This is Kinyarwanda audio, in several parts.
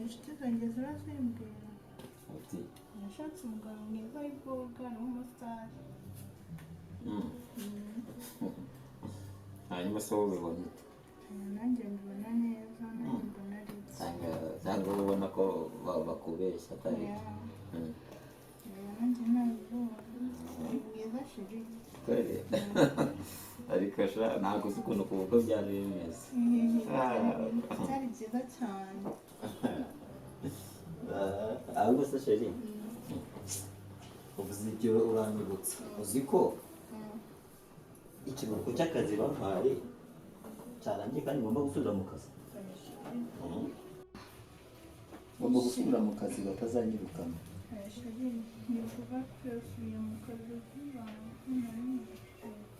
inshuti zanjye zirazimbwira uti nashatse umugabo mwiza w'ibwoga n'umusitari. hanyuma se wowe ubibona ute? Nanjye mbibona neza, nanjye mbona ari byiza. cyangwa wowe ubona ko bakubeshya atari nanjye ntabwo ni bwiza shiri. kweli ariko ntabwo uzi ukuntu ku bukwe byari bimeze. Byari byiza cyane. ahubwo se sheri uvuze ibyo uranyibutsa, uzi ko ikiruhuko cy'akazi bampaye cyarangiye kandi ngomba gusubira mu kazi. ngomba gusubira mu kazi batazanyirukana. Ni vuba twasubiye mu kazi vuba.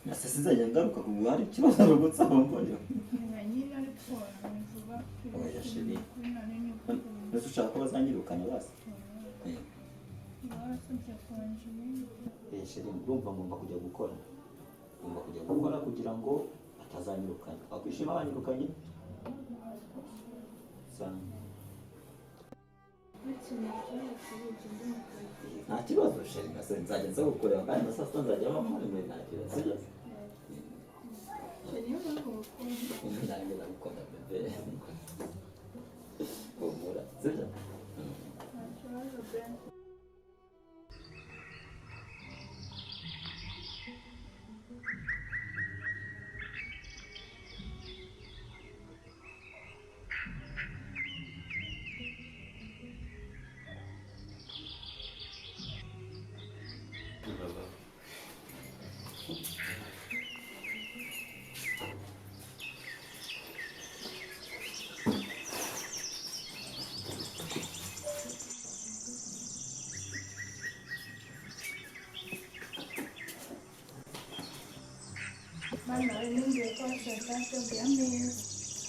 nase sinzajya ngaruka ku hari ikibazo rwose mbonye. nyine ariko ni vuba oya sheri, twasubiye. mbese ushaka ko bazanyirukana basi? Basabye konje. sheri urumva ngomba kujya gukora, kugira ngo batazanyirukana. wakwishima banyirukanye? nta kibazo sheri, nzajya nza gukorera kandi na saa sita nzajya muri nta kibazo. nanjye ndagukunda bebe, humura sibyo?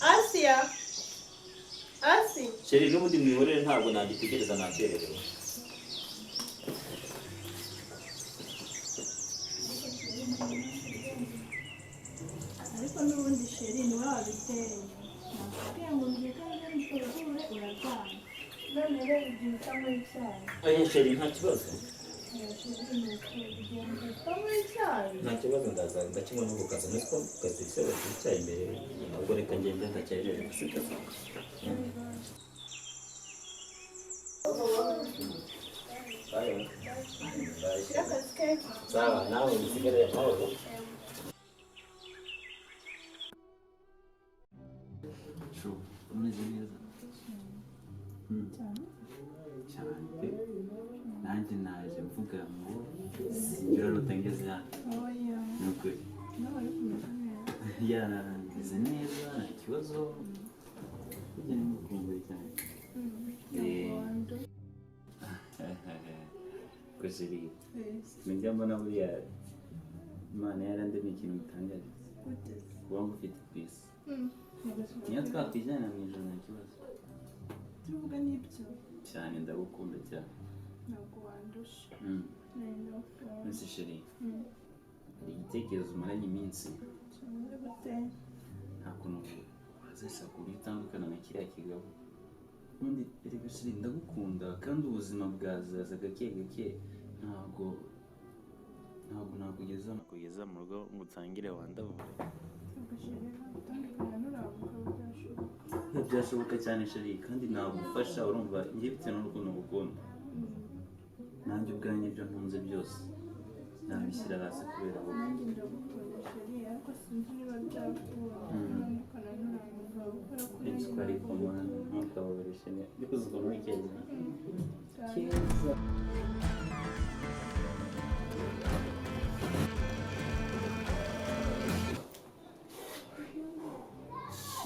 Asia, sheri n'ubundi mwihorere, ntabwo nagitegereza nakererewe. ariko n'ubundi sheri ni wowe wabiteye. nakubwiye ngo nzikane nsuzure urarwanya. none rero igihe utanywa icyayi. oya sheri nta kibazo, nta kibazo ndaza ndakinywa no gukaza. nzi ko ku kazi se bafite icyayi imbere, ahubwo reka ngende ndacyarere sibyo? sawa, nawe usigare amahoro. umeze neza cyane. nanjye naje mvuga ngo singira rutangeze hano. ni ukuri yarangize neza, nta kibazo. ujya nimukumbuye cyane ko sheri nijya mbona buriya Imana yarandemye ikintu gitangaje, kuba ngufite ku isi. niyo twakwijyana mu ijoro nta kibazo. tuvuga n'ibyo cyane, ndagukunda cyane. ntabwo wandusha. mbese sheri hari igitekerezo umaranye iminsi, nta kuntu wazesa ku buryo utandukana na kiriya kigabo. ubundi erega sheri ndagukunda kandi ubuzima bwazaza gake gake. ntabwo nakugeza mu rugo ngo utangire wandavure. byashoboka cyane sheri, kandi nagufasha. urumva njye bitewe n'urukundo ngukunda, nanjye ubwanjye ibyo ntunze byose nabishyira hasi kubera wowe. nanjye ndagukunda sheri, ariko sinzi niba byakura. Icyo ari kumara ntukababare sheri, ariko uzi ukuntu uri keza keza.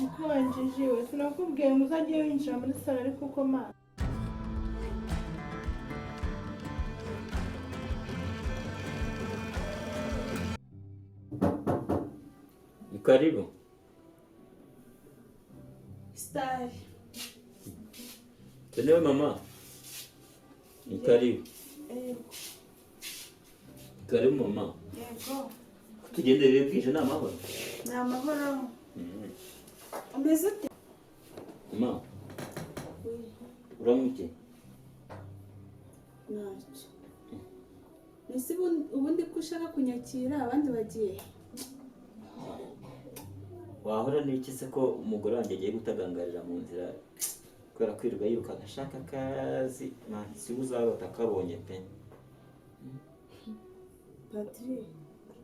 nikubanjijiwe sinakubwiye ngo uzajye winjira muri salo ariko uko mazi. ni karibu Stari. Tuelewe mama. Ni karibu. Karibu mama. Yego. Tugendere bwije n'amahoro. Ni amahoro. Umeze ute? Mama. Oui. Uramwiki? Ntacyo. Ese ubundi ko ushaka kunyakira abandi bagiye? Wahora n'iki se ko umugore wanjye agiye gutagangarira mu nzira kubera kwirirwa yiruka agashaka akazi si uzarota akabonye pe. Patrick.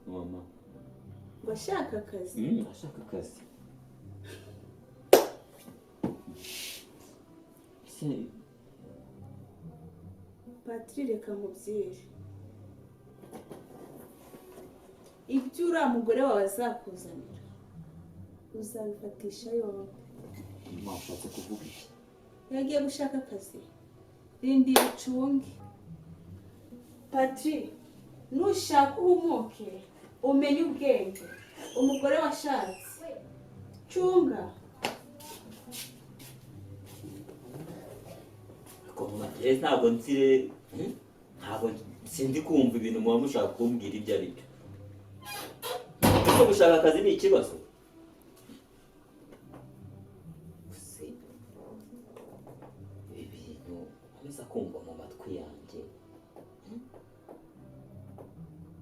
Mama. Bashaka akazi? Ashaka akazi. Patrick reka nkubwire. Ibyo uriya mugore wawe azakuzanira uzabifatisha yombi. Mwashatse kuvuga iki? Yagiye gushaka akazi. Rindira ucunge. Patrick, nushaka uhumuke umenye ubwenge. Umugore washatse. Cunga. Ntabwo nsire ntabwo sindi kumva ibintu muba mushaka kumbwira ibyo ari byo. Kuko gushaka akazi ni ikibazo. Ibintu nkomeza kumva mu matwi yanjye.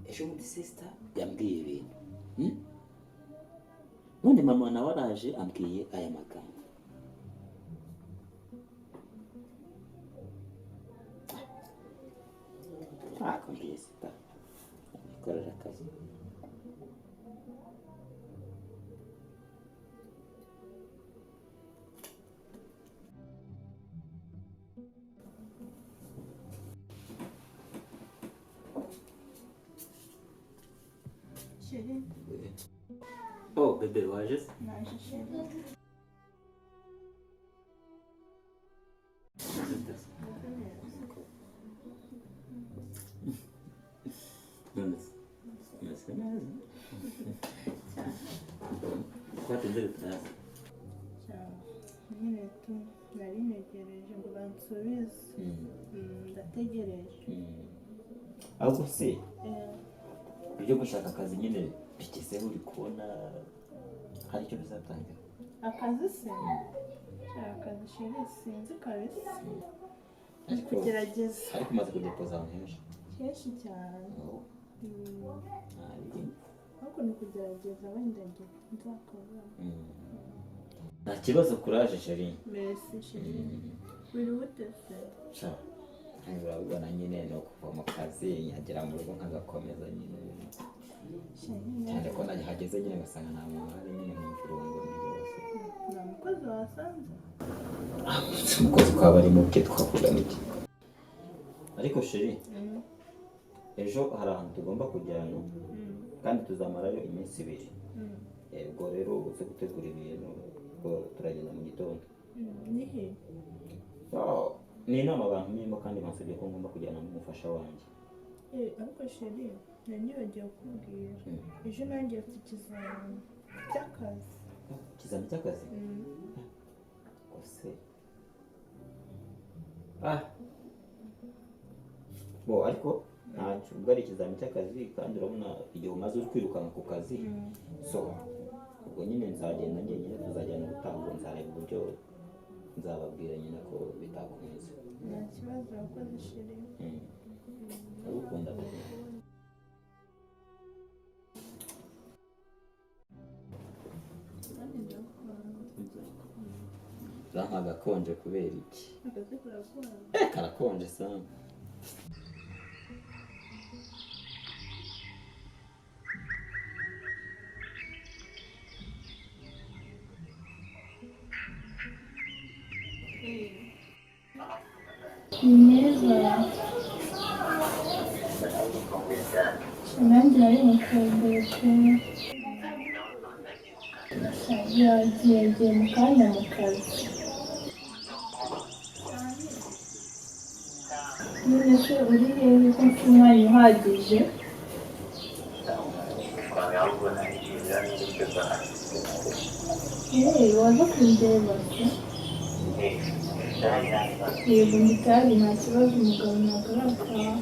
Ejo bundi sister yambwiye ibintu. None mama nawe araje ambwiye aya magambo. Ntabwo mbwiye sister. Ikorera akazi. Chérie. Oh, bébé, waje? Naje chérie. Umeze neza. Twatinze gutaha. Nyine nari ntegereje ngo bansubize. Ndategereje. Ahubwo se ibyo gushaka akazi nyine bigezeho uri kubona hari icyo bizatangira? Akazi se? Akazi chérie sinzi kabisa. Ari kugerageza. Ariko umaze kudepoza ahantu henshi? Henshi cyane. Ariko ni kugerageza wenda nzakabona. Nta kibazo kuraje chérie. Merci chérie. Biri butese. Urabona nyine no kuva mu kazi nkagera mu rugo nkagakomeza nyine. Cyane ko nagihageze nyine ngasanga nta muntu uhari nyine nkumva urungo rwose. Nta mukozi wasanze? Umukozi twaba ari muke twavuga n'iki. Ariko chérie, ejo hari ahantu tugomba kujyana kandi tuzamarayo iminsi 2. Ubwo rero uze gutegura ibintu ko turagenda mu gitondo. Nihe? Ni inama abantu nimba kandi bansabye ko ngomba kujyana n'umufasha wanjye. Ariko chérie, nanyibagiwe kukubwira. Ejo nanjye mfite ikizamini cy'akazi. Ikizamini cy'akazi? Kose. Bo ariko ntacyo ubwo ari ikizamini cy'akazi kandi urabona igihe umaze uri kwirukanka ku kazi. So ubwo nyine nzagenda njyenyine tuzajyana ubutaha nzareba uburyo nzababwira nyine ko bitakomeza. Nta kibazo wakoze chérie. Ndagukunda pe. Zama gakonje kubera iki? Akazi karakonje. Karakonje sana. Neza. Nanjye nari mu kazi. Yagiye mu kanya mu kazi. None se uri hehe ko mfite umwanya uhagije? Waza kundeba se? Yego nditari nta kibazo umugabo ntabwo arataha.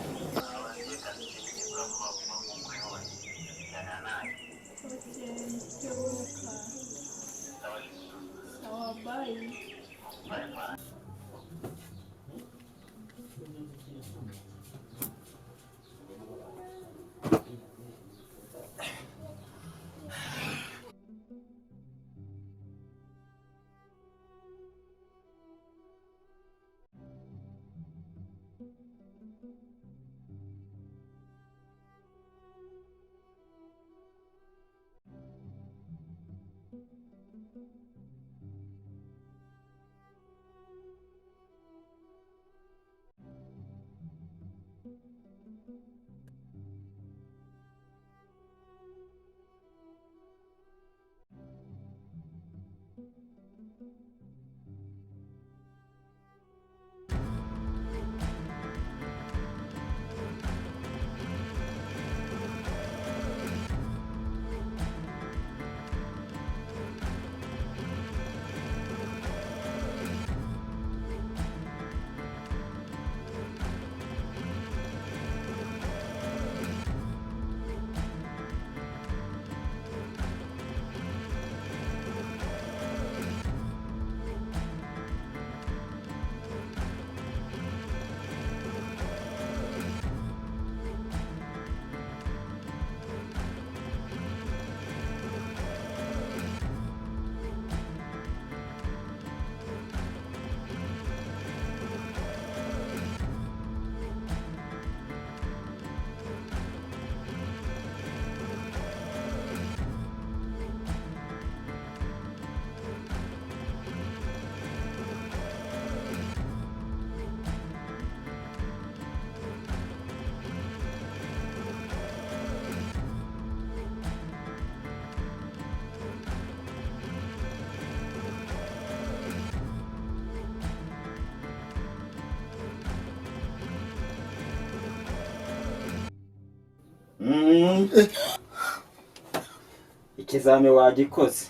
Ikizami wagikoze.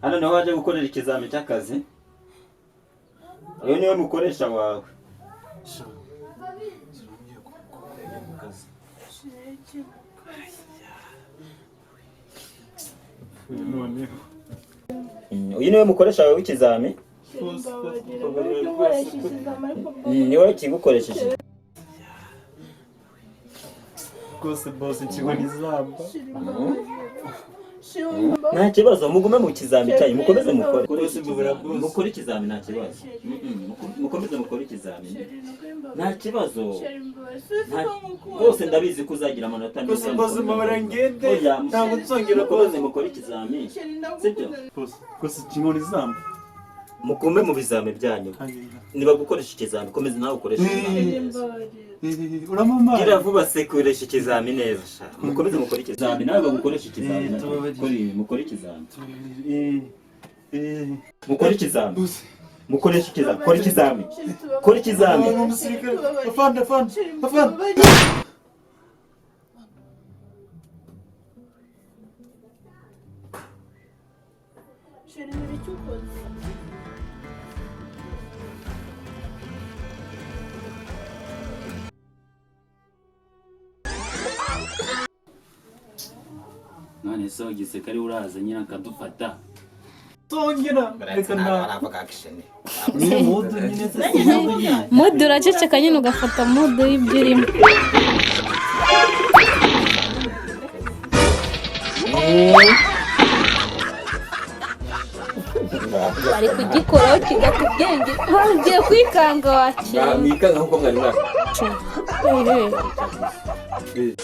Hano niho waje gukorera ikizami cy'akazi. Uyu niwe mukoresha wawe. Uyu niwe mukoresha wawe w'ikizami. Niwe kigukoresheje. Rwose boss ikigo nizamba. Nta kibazo mugume mu kizami cyanyu mukomeze mukore. Mukore ikizami nta kibazo. Mukomeze mukore ikizami. Nta kibazo. Rwose ndabizi ko uzagira amanota meza. Boss mabara ngende. Ntabwo nzongera mukomeze mukore ikizami. Sibyo? Rwose ikigo nizamba. Mugume mu bizami byanyu. Niba gukoresha ikizami komeze nawe ukoresha ikizami. Uramumara. Gira vuba se kuresha ikizami neza sha. Mukomeze mukore ikizami nawe bagukoresha ikizami. Mukore ikizami. Mukore ikizami. Mukoresha ikizami. Kora ikizami. Kora ikizami. Afande. None so giseka ari uraza nyina akadufata. Tongera reka aravuga action. ni modu nyine Modu uraceceka nyine ugafata modu y'ibyo urimo. Bari kugikoraho kigata ubwenge. Ugiye kwikanga wakira. Mwikanga nkuko mwari mwaka. Ehe.